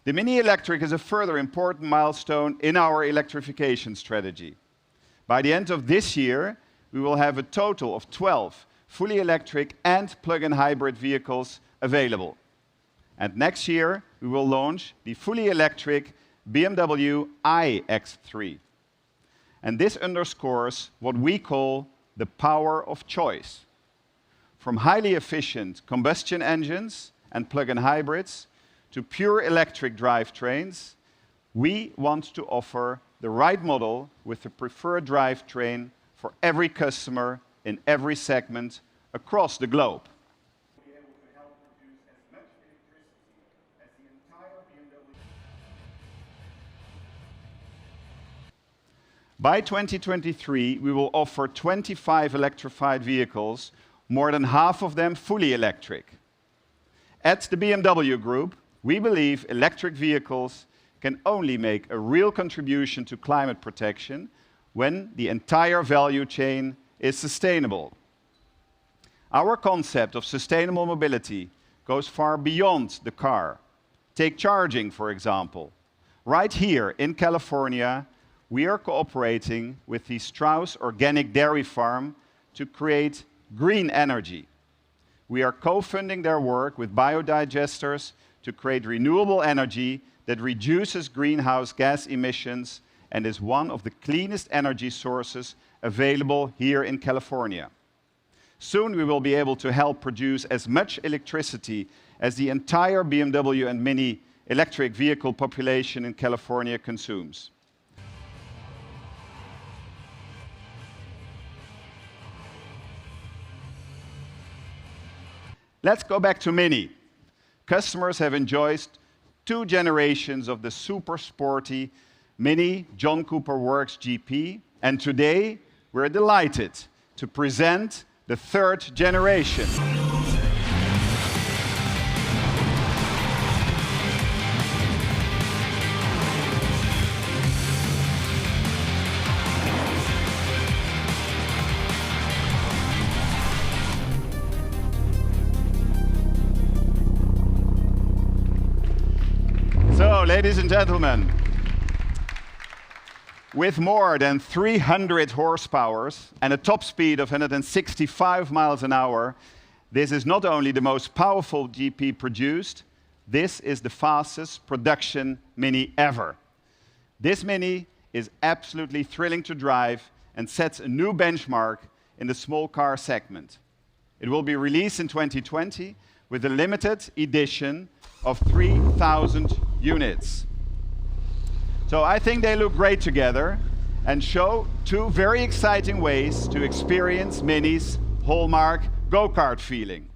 The MINI Electric is a further important milestone in our electrification strategy. By the end of this year, we will have a total of 12 fully electric and plug-in hybrid vehicles available. And next year, we will launch the fully electric BMW iX3. And this underscores what we call the power of choice. From highly efficient combustion engines and plug-in hybrids to pure electric drivetrains, we want to offer the right model with the preferred drivetrain for every customer in every segment across the globe. By 2023, we will offer 25 electrified vehicles, more than half of them fully electric. At the BMW Group, we believe electric vehicles can only make a real contribution to climate protection when the entire value chain is sustainable. Our concept of sustainable mobility goes far beyond the car. Take charging, for example. Right here in California, we are cooperating with the Strauss Organic Dairy Farm to create green energy. We are co-funding their work with biodigesters to create renewable energy that reduces greenhouse gas emissions and is one of the cleanest energy sources available here in California. Soon we will be able to help produce as much electricity as the entire BMW and MINI electric vehicle population in California consumes. Let's go back to MINI. Customers have enjoyed 2 generations of the super sporty MINI John Cooper Works GP, and today we're delighted to present the 3rd generation. So, ladies and gentlemen, with more than 300 horsepower and a top speed of 165 miles an hour, this is not only the most powerful GP produced, this is the fastest production MINI ever. This MINI is absolutely thrilling to drive and sets a new benchmark in the small car segment. It will be released in 2020 with a limited edition of 3,000 units. So I think they look great together and show 2 very exciting ways to experience MINI's hallmark go-kart feeling.